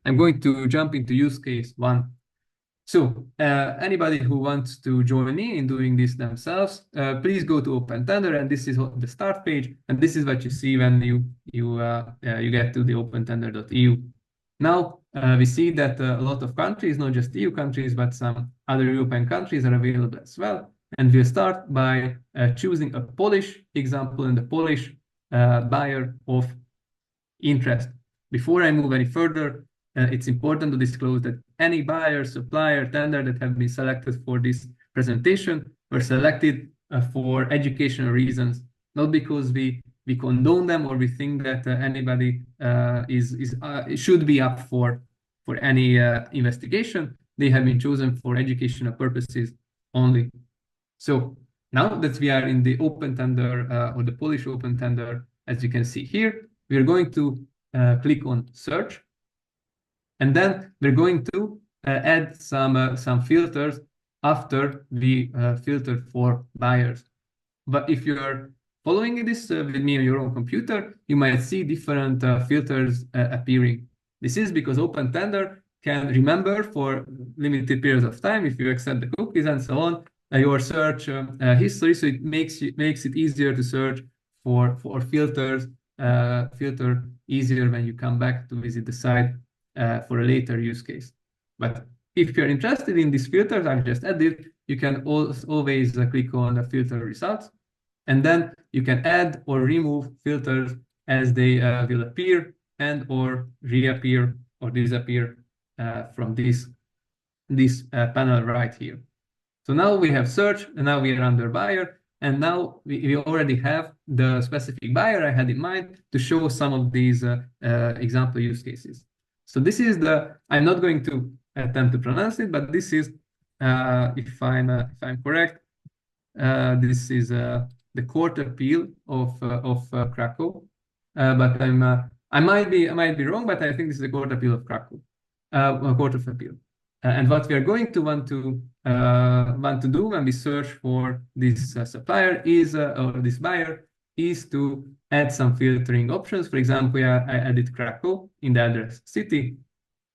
I'm going to jump into use case 1. So anybody who wants to join me in doing this themselves, please go to OpenTender, and this is the start page, and this is what you see when you get to the opentender.eu. Now we see that a lot of countries, not just EU countries, but some other European countries are available as well. And we'll start by choosing a Polish example and the Polish buyer of interest. Before I move any further, it's important to disclose that any buyer, supplier, tender that have been selected for this presentation were selected for educational reasons, not because we condone them or we think that anybody should be up for any investigation. They have been chosen for educational purposes only. So now that we are in the open tender or the Polish open tender, as you can see here, we are going to click on search, and then we're going to add some filters after we filter for buyers. But if you are following this with me on your own computer, you might see different filters appearing. This is because Open Tender can remember for limited periods of time, if you accept the cookies and so on, your search history. So it makes it easier to search for filters, filter easier when you come back to visit the site for a later use case. But if you're interested in these filters I've just added, you can always click on the filter results, and then you can add or remove filters as they will appear and or reappear or disappear from this panel right here. So now we have search, and now we are under buyer, and now we already have the specific buyer I had in mind to show some of these example use cases. So this is I'm not going to attempt to pronounce it, but this is, if I'm correct, this is the court appeal of Krakow. But I might be wrong, but I think this is the court appeal of Krakow, court of appeal. And what we are going to want to do when we search for this supplier is or this buyer is to add some filtering options. For example, I added Krakow in the address city.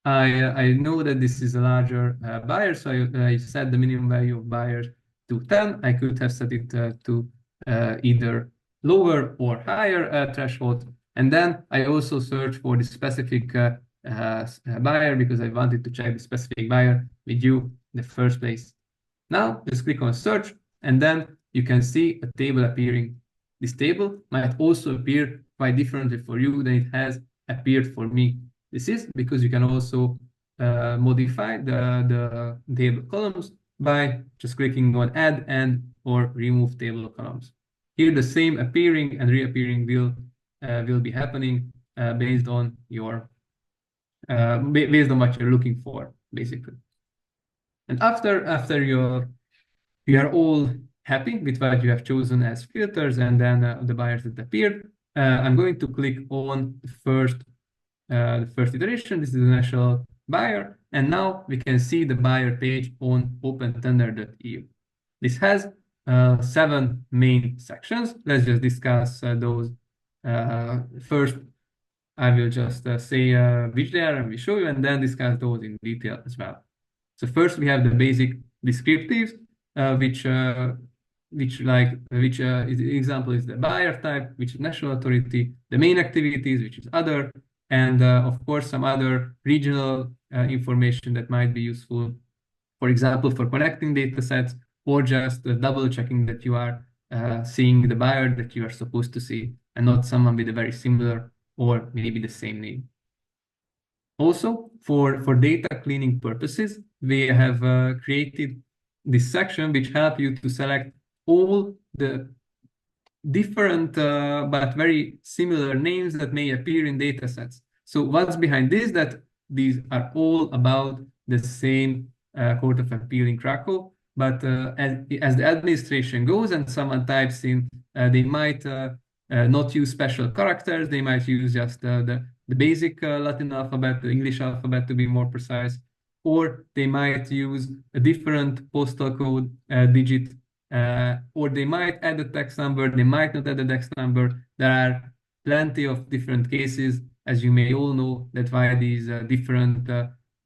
I know that this is a larger buyer, so I set the minimum value of buyers to 10. I could have set it to either lower or higher threshold. And then I also search for the specific buyer because I wanted to check the specific buyer with you in the first place. Now just click on search, and then you can see a table appearing. This table might also appear quite differently for you than it has appeared for me. This is because you can also modify the table columns by just clicking on add and or remove table columns. Here the same appearing and reappearing will be happening based on your based on what you're looking for, basically. And after you are all happy with what you have chosen as filters and then the buyers that appeared, I'm going to click on the first iteration. This is the national buyer, and now we can see the buyer page on opentender.eu. This has 7 main sections. Let's just discuss those. First, I will just say which they are and we show you, and then discuss those in detail as well. So first we have the basic descriptives, which example is the buyer type, which is national authority, the main activities, which is other, and of course some other regional information that might be useful, for example, for connecting data sets, or just double checking that you are seeing the buyer that you are supposed to see and not someone with a very similar or maybe the same name. Also, for data cleaning purposes, we have created this section which help you to select all the different but very similar names that may appear in data sets. So what's behind this? That these are all about the same Court of Appeal in Krakow, but as the administration goes and someone types in, they might not use special characters, they might use just the basic Latin alphabet, the English alphabet to be more precise, or they might use a different postal code digit, or they might add a text number, they might not add a text number. There are plenty of different cases as you may all know, that's why these different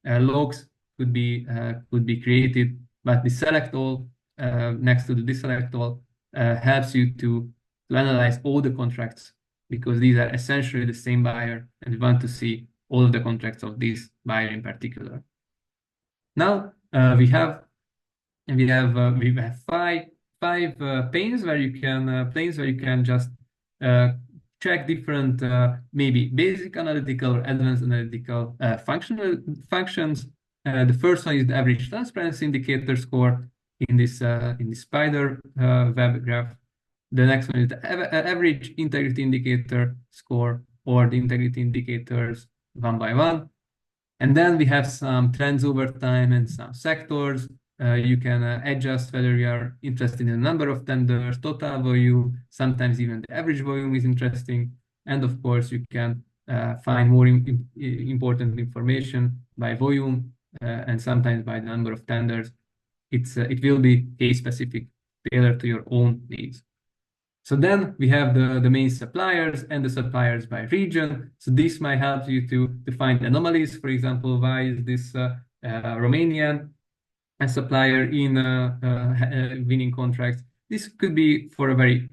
logs could be created. But the select all next to the deselect all helps you to analyze all the contracts, because these are essentially the same buyer, and we want to see all of the contracts of this buyer in particular. Now we have five panes where you can just check different maybe basic analytical or advanced analytical functions. The first one is the average transparency indicator score in this spider web graph. The next one is the average integrity indicator score, or the integrity indicators one by one. And then we have some trends over time and some sectors. You can adjust whether you are interested in the number of tenders, total volume, sometimes even the average volume is interesting. And of course, you can find more important information by volume and sometimes by the number of tenders. It will be case specific, tailored to your own needs. So then we have the main suppliers and the suppliers by region. So this might help you to find anomalies. For example, why is this Romanian supplier in winning contracts? This could be for a very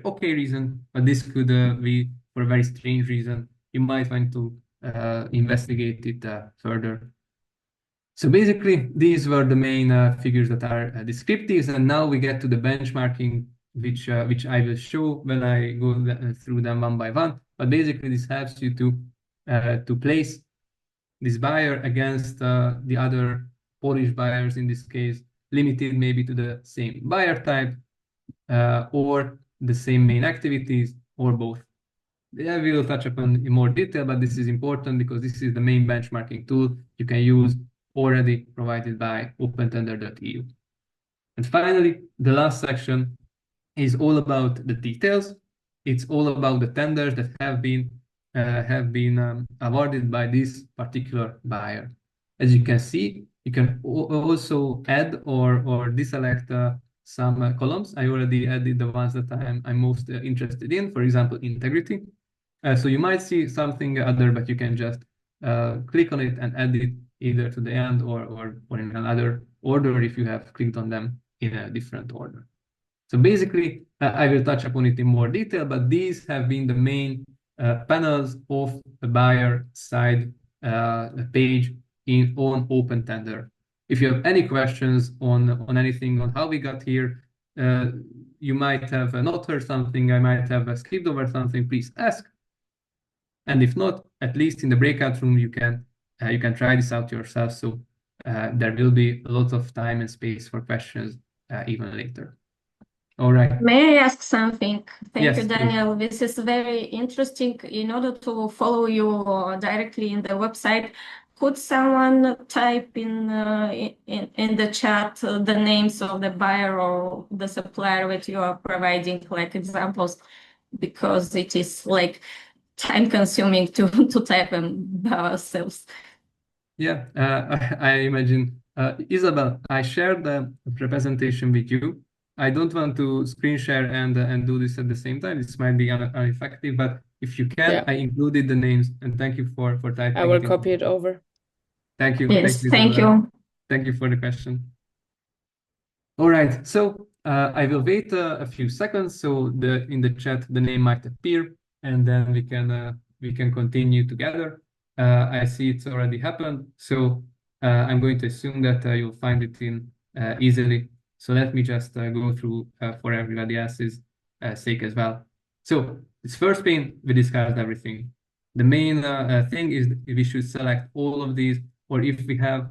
okay reason, but this could be for a very strange reason. You might want to investigate it further. So basically, these were the main figures that are descriptive, and now we get to the benchmarking, which I will show when I go through them one by one. But basically, this helps you to place this buyer against the other Polish buyers, in this case, limited maybe to the same buyer type or the same main activities, or both. Yeah, we will touch upon in more detail, but this is important because this is the main benchmarking tool you can use, already provided by opentender.eu. And finally, the last section is all about the details. It's all about the tenders that have been awarded by this particular buyer. As you can see, you can also add or deselect some columns. I already added the ones that I'm most interested in, for example, integrity. So you might see something other, but you can just click on it and add it either to the end or in another order if you have clicked on them in a different order. So basically, I will touch upon it in more detail, but these have been the main panels of the buyer side page on Open Tender. If you have any questions on anything, on how we got here, you might have not heard something, I might have skipped over something, please ask. And if not, at least in the breakout room, you can try this out yourself. So there will be a lot of time and space for questions even later. All right. May I ask something? Thank Yes, you, Daniel. Please. This is very interesting. In order to follow you directly in the website, could someone type in the chat the names of the buyer or the supplier that you are providing, like examples, because it is like time consuming to type them by ourselves. Yeah, I imagine. Isabel, I shared the presentation with you. I don't want to screen share and do this at the same time. This might be ineffective, but if you can, Yeah. I included the names, and thank you for typing. I will copy it over. Thank you. Yes, thank you. Thank you for the question. All right, so I will wait a few seconds so in the chat the name might appear, and then we can continue together. I see it's already happened, so I'm going to assume that you'll find it in easily. So let me just go through for everybody else's sake as well. So this first pane, we discussed everything. The main thing is we should select all of these, or if we have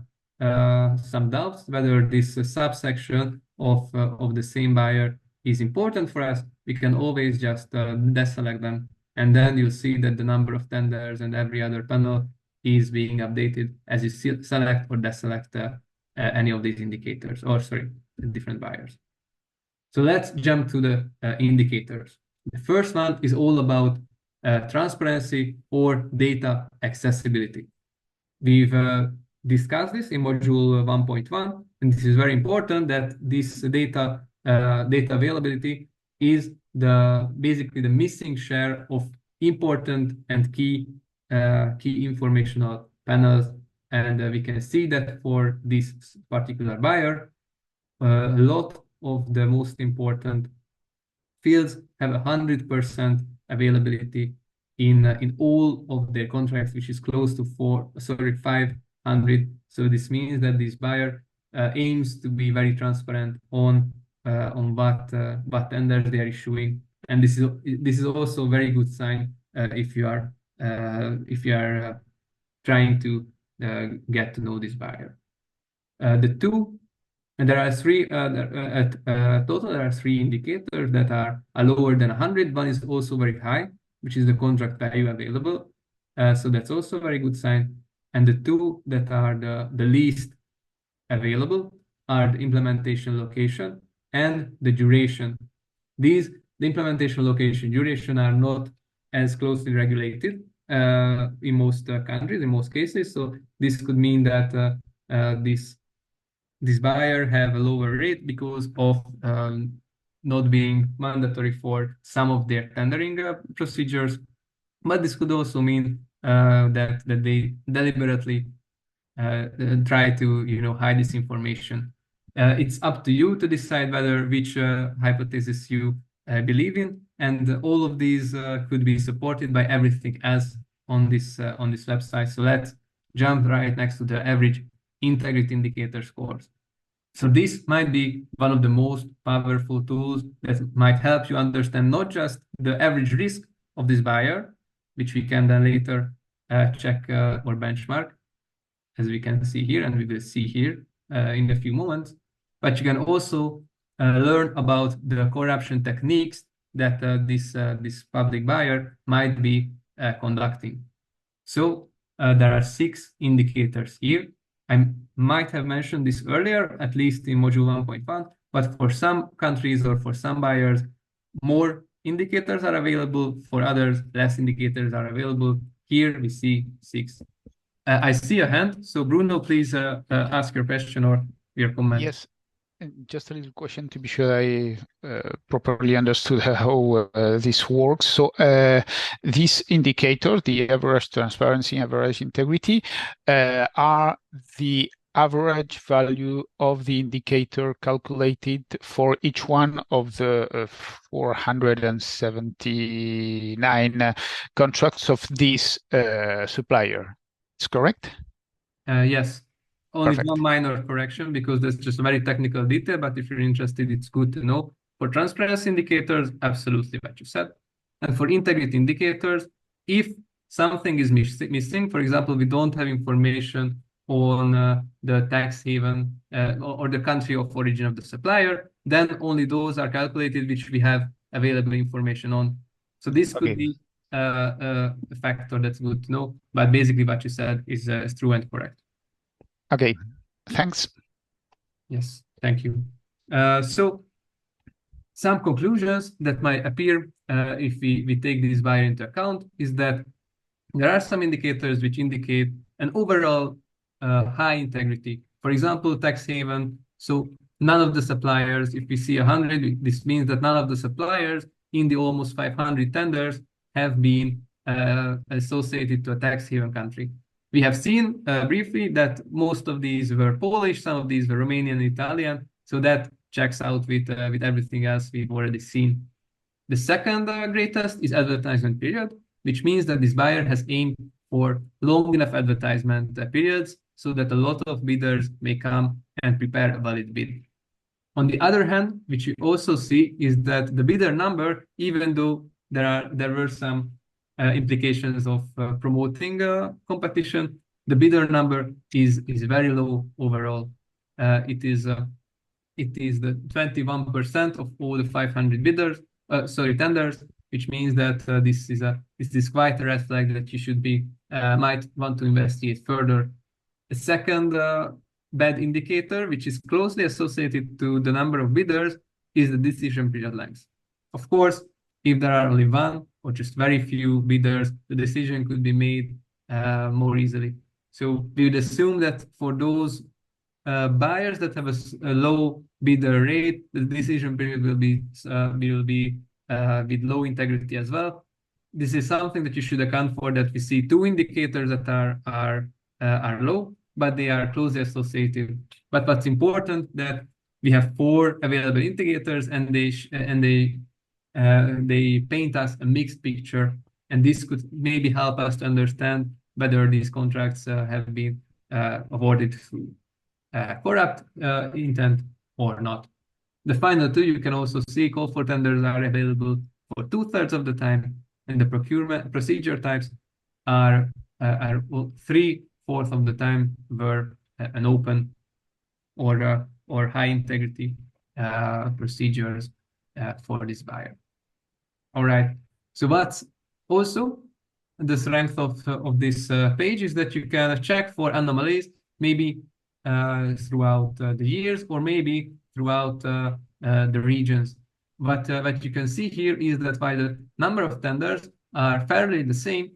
some doubts whether this subsection of the same buyer is important for us, we can always just deselect them, and then you'll see that the number of tenders and every other panel is being updated as you select or deselect any of these indicators, or sorry, different buyers. So let's jump to the indicators. The first one is all about transparency or data accessibility. We've discussed this in module 1.1, and this is very important that this data availability is basically the missing share of important and key informational panels. And we can see that for this particular buyer, a lot of the most important fields have 100% availability in all of their contracts, which is close to 500. So this means that this buyer aims to be very transparent on what tenders they are issuing, and this is also a very good sign if you are trying to get to know this buyer. And there are three, at total, there are three indicators that are lower than 100. One is also very high, which is the contract value available. So that's also a very good sign. And the two that are the least available are the implementation location and the duration. The implementation location, duration are not as closely regulated in most countries, in most cases. So this could mean that this buyer have a lower rate because of not being mandatory for some of their tendering procedures. But this could also mean that they deliberately try to hide this information. It's up to you to decide which hypothesis you believe in, and all of these could be supported by everything else on this website. So let's jump right next to the average integrity indicator scores. So this might be one of the most powerful tools that might help you understand not just the average risk of this buyer, which we can then later check or benchmark, as we can see here, and we will see here in a few moments, but you can also learn about the corruption techniques that this public buyer might be conducting. So there are 6 indicators here. I might have mentioned this earlier, at least in module 1.1, but for some countries or for some buyers, more indicators are available. For others, less indicators are available. Here we see 6. I see a hand, so Bruno, please ask your question or your comment. Yes, just a little question to be sure I properly understood how this works. So these indicators, the average transparency, average integrity, are the average value of the indicator calculated for each one of the 479 contracts of this supplier. Is correct? Yes. Only Perfect. one minor correction, because that's just a very technical detail, but if you're interested, it's good to know. For transparency indicators, absolutely what you said. And for integrity indicators, if something is missing, for example, we don't have information on the tax haven or the country of origin of the supplier, then only those are calculated which we have available information on. So this could be a factor that's good to know, but basically what you said is true and correct. Okay, thanks. Yes, thank you. So some conclusions that might appear if we take this buyer into account is that there are some indicators which indicate an overall high integrity. For example, tax haven. So none of the suppliers, if we see 100, this means that none of the suppliers in the almost 500 tenders have been associated to a tax haven country. We have seen briefly that most of these were Polish, some of these were Romanian and Italian, so that checks out with everything else we've already seen. The second greatest is advertisement period, which means that this buyer has aimed for long enough advertisement periods so that a lot of bidders may come and prepare a valid bid. On the other hand, which you also see is that the bidder number, even though there were some implications of promoting competition, the bidder number is very low overall. It is the 21% of all the 500 tenders, which means that this is quite a red flag that you should might want to investigate further. The second bad indicator, which is closely associated to the number of bidders, is the decision period length. Of course, if there are only one or just very few bidders, the decision could be made more easily. So we would assume that for those buyers that have a low bidder rate, the decision period will be with low integrity as well. this is something that you should account for, that we see two indicators that are low, but they are closely associated. But what's important that we have 4 available indicators, and they paint us a mixed picture, and this could maybe help us to understand whether these contracts have been awarded through corrupt intent or not. The final 2, you can also see call for tenders are available for 2/3 of the time, and the procurement procedure types are 3/4 of the time were an open or high integrity procedures for this buyer. All right. So what's also the strength of this page is that you can check for anomalies, maybe throughout the years, or maybe throughout the regions. What you can see here is that while the number of tenders are fairly the same,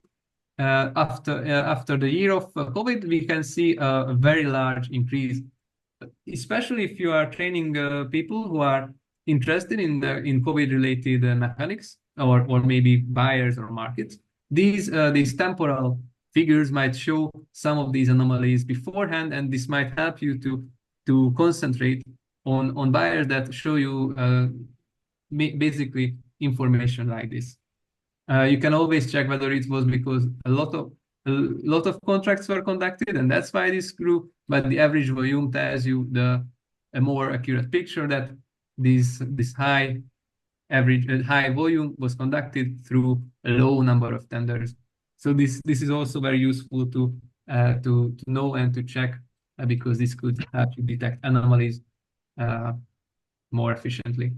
after the year of COVID, we can see a very large increase, especially if you are training people who are interested in COVID-related mechanics, or maybe buyers or markets. These temporal figures might show some of these anomalies beforehand, and this might help you to concentrate on buyers that show you basically information like this. You can always check whether it was because a lot of contracts were conducted, and that's why this grew. But the average volume tells you a more accurate picture that this high volume was conducted through a low number of tenders. So this is also very useful to know and to check, because this could help you detect anomalies more efficiently.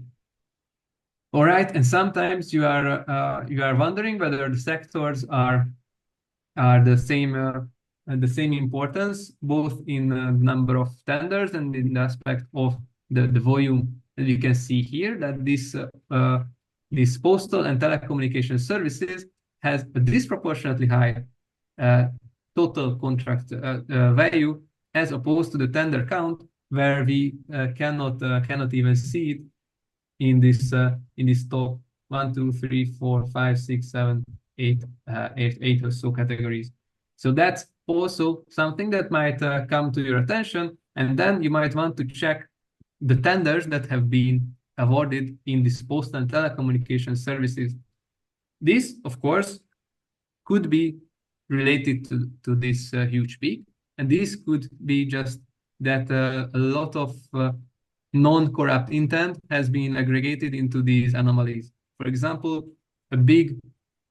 All right, and sometimes you are wondering whether the sectors are the same importance, both in number of tenders and in the aspect of the volume. And you can see here that this postal and telecommunication services has a disproportionately high total contract value, as opposed to the tender count, where we cannot even see it in this top 1, 2, 3, 4, 5, 6, 7, 8 or so categories. So that's also something that might come to your attention, and then you might want to check the tenders that have been awarded in this postal and telecommunication services. This, of course, could be related to this huge peak, and this could be just that a lot of non-corrupt intent has been aggregated into these anomalies. For example, a big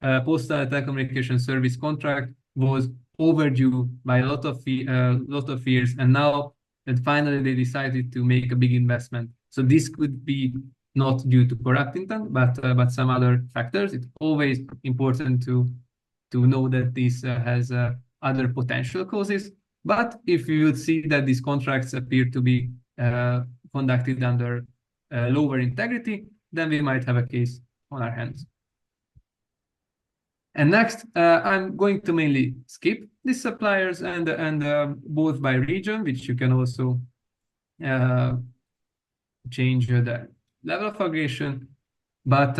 postal telecommunication service contract was overdue by a lot of years, and now that finally they decided to make a big investment. So this could be not due to corrupt intent, but some other factors. It's always important to know that this has other potential causes. But if you would see that these contracts appear to be conducted under lower integrity, then we might have a case on our hands. And next, I'm going to mainly skip these suppliers and both by region, which you can also change the level of aggregation. But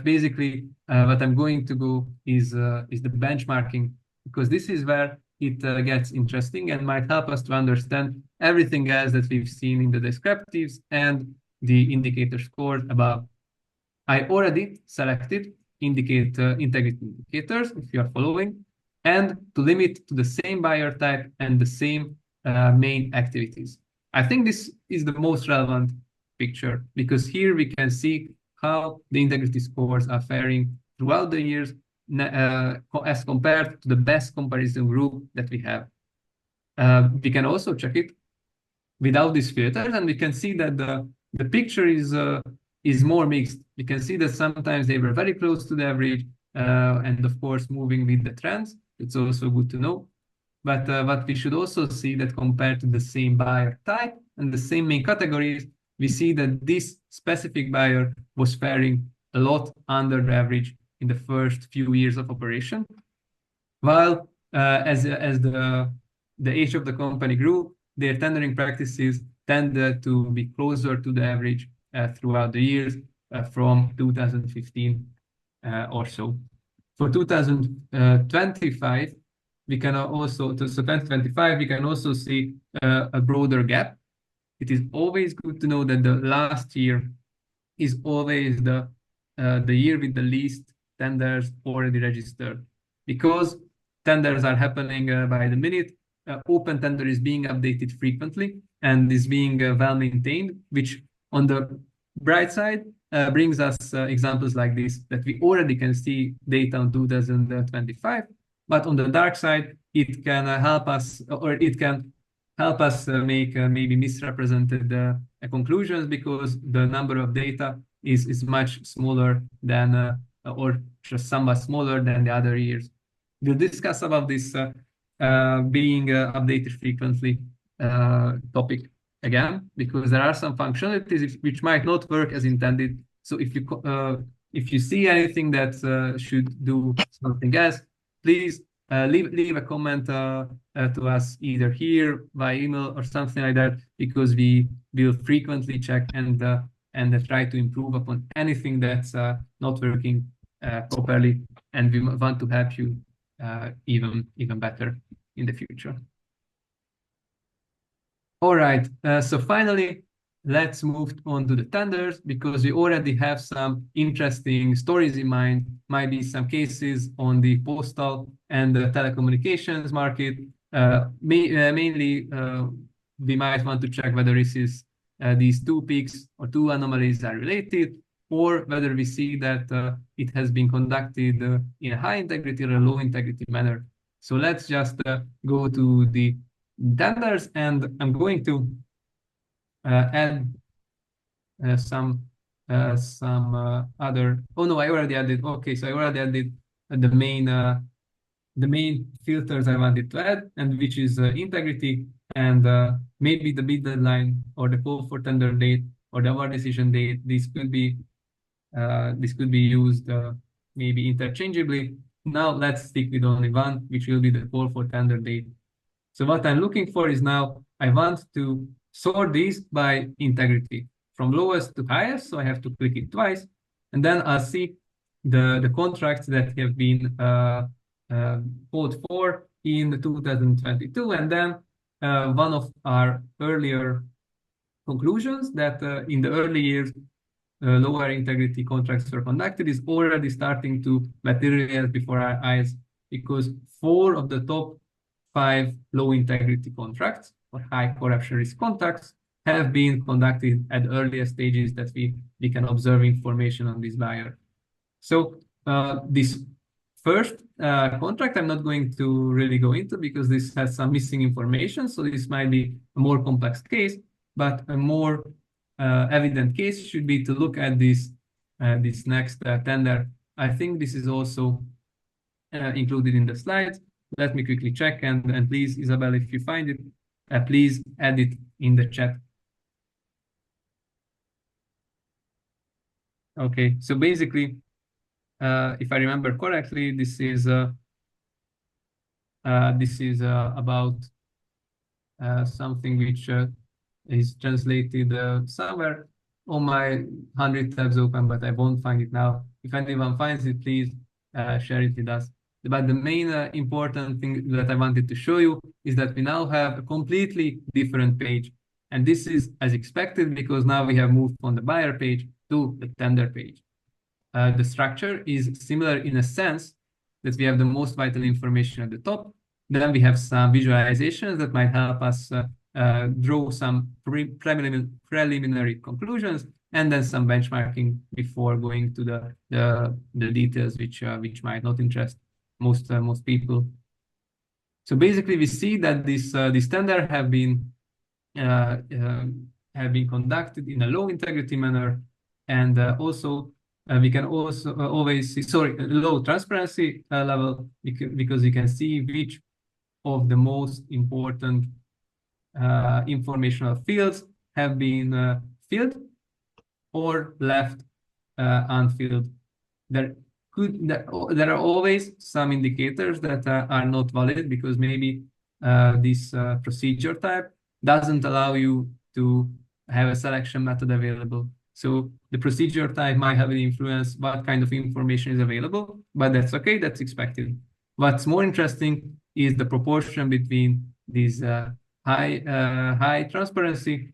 basically, what I'm going to go is the benchmarking, because this is where it gets interesting and might help us to understand everything else that we've seen in the descriptives and the indicator scores above. I already selected integrity indicators, if you are following, and to limit to the same buyer type and the same main activities. I think this is the most relevant picture, because here we can see how the integrity scores are faring throughout the years as compared to the best comparison group that we have. We can also check it without these filters, and we can see that the picture is more mixed. We can see that sometimes they were very close to the average, and of course moving with the trends. It's also good to know. But we should also see that compared to the same buyer type and the same main categories, we see that this specific buyer was faring a lot under the average in the first few years of operation, while as the age of the company grew, their tendering practices tended to be closer to the average throughout the years from 2015 or so. For 2025, we can also, so 2025, we can also see a broader gap. It is always good to know that the last year is always the year with the least tenders already registered, because tenders are happening by the minute. Open tender is being updated frequently and is being well maintained, which on the bright side brings us examples like this, that we already can see data on 2025, but on the dark side, it can help us, or it can help us make maybe misrepresented conclusions, because the number of data is much smaller than, or just somewhat smaller than the other years. We'll discuss about this being updated frequently topic again, because there are some functionalities which might not work as intended. So if you see anything that should do something else, please leave a comment to us either here by email or something like that, because we will frequently check and try to improve upon anything that's not working properly, and we want to help you even better in the future. All right, so finally, let's move on to the tenders, because we already have some interesting stories in mind. Might be some cases on the postal and the telecommunications market. Mainly, we might want to check whether these two peaks or two anomalies are related, or whether we see that it has been conducted in a high integrity or a low integrity manner. So let's just go to the tenders, and I'm going to add some other. Oh no, I already added. Okay, so I already added the main filters I wanted to add, and which is integrity and maybe the bid deadline or the call for tender date or the award decision date. This could be used maybe interchangeably. Now let's stick with only one, which will be the call for tender date. So what I'm looking for is, now I want to sort these by integrity from lowest to highest. So I have to click it twice, and then I'll see the contracts that have been called for in 2022. And then one of our earlier conclusions that in the early years, lower integrity contracts were conducted is already starting to materialize before our eyes, because 4 of the top 5 low integrity contracts or high corruption risk contracts have been conducted at earliest stages that we can observe information on this buyer. So this first contract I'm not going to really go into, because this has some missing information. So this might be a more complex case, but a more evident case should be to look at this next tender. I think this is also included in the slides. Let me quickly check, and please, Isabel, if you find it, please add it in the chat. Okay, so basically, if I remember correctly, this is about something which is translated somewhere on my 100 tabs open, but I won't find it now. If anyone finds it, please share it with us. But the main important thing that I wanted to show you is that we now have a completely different page. And this is as expected, because now we have moved from the buyer page to the tender page. The structure is similar in a sense that we have the most vital information at the top. Then we have some visualizations that might help us draw some preliminary conclusions, and then some benchmarking before going to the details which might not interest most people. So basically, we see that this tender have been conducted in a low integrity manner, and also we can also always see, low transparency level, because you can see which of the most important informational fields have been filled or left unfilled. There are always some indicators that are not valid, because maybe this procedure type doesn't allow you to have a selection method available. So the procedure type might heavily influence what kind of information is available, but that's okay, that's expected. What's more interesting is the proportion between these high transparency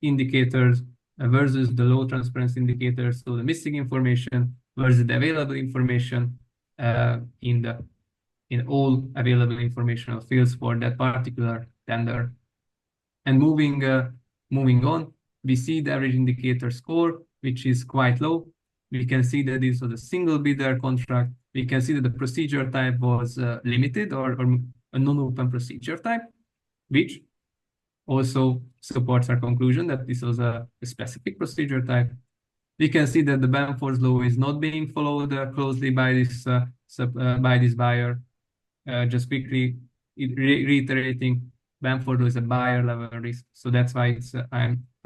indicators versus the low transparency indicators, so the missing information versus the available information in all available informational fields for that particular tender. And moving on, we see the average indicator score, which is quite low. We can see that this was a single bidder contract. We can see that the procedure type was limited or a non-open procedure type, which also supports our conclusion that this was a specific procedure type. We can see that the Bamford's law is not being followed closely by this buyer. Just quickly reiterating, Bamford law is a buyer level risk, so that's why it's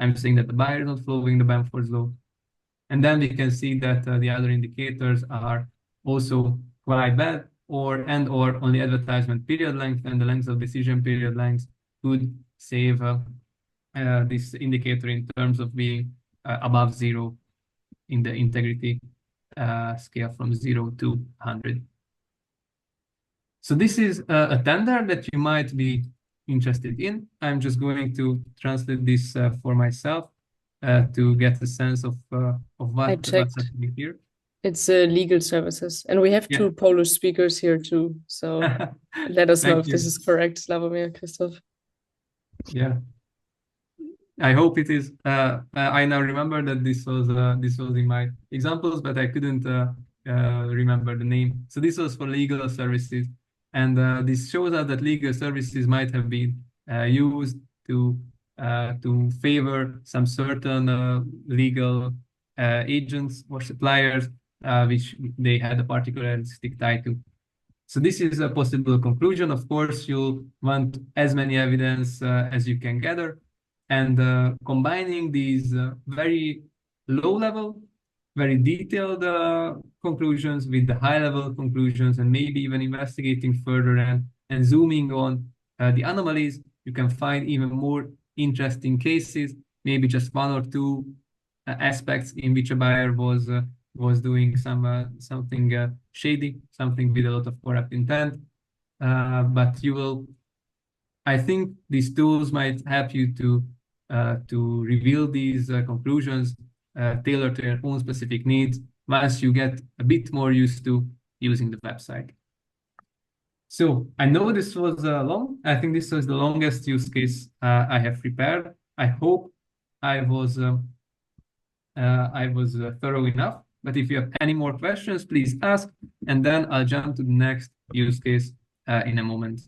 I'm saying that the buyer is not following the Bamford's law. And then we can see that the other indicators are also quite bad, or only advertisement period length and the length of decision period length could save this indicator in terms of being above 0 in the integrity scale from 0 to 100. So this is a tender that you might be interested in. I'm just going to translate this for myself to get a sense of what's happening here. It's legal services, and we have two Polish speakers here too. So let us know if this is correct, Slavomir, Christoph. Yeah, I hope it is. I now remember that this was in my examples, but I couldn't remember the name. So this was for legal services, and this shows us that legal services might have been used to favor some certain legal agents or suppliers, which they had a particularistic tie to. So this is a possible conclusion. Of course, you'll want as many evidence as you can gather, and combining these very low-level, very detailed conclusions with the high-level conclusions, and maybe even investigating further and zooming on the anomalies, you can find even more interesting cases, maybe just one or two aspects in which a buyer was doing something shady, something with a lot of corrupt intent. But I think these tools might help you to reveal these conclusions tailored to your own specific needs once you get a bit more used to using the website. So I know this was long. I think this was the longest use case I have prepared. I hope I was thorough enough. But if you have any more questions, please ask, and then I'll jump to the next use case in a moment.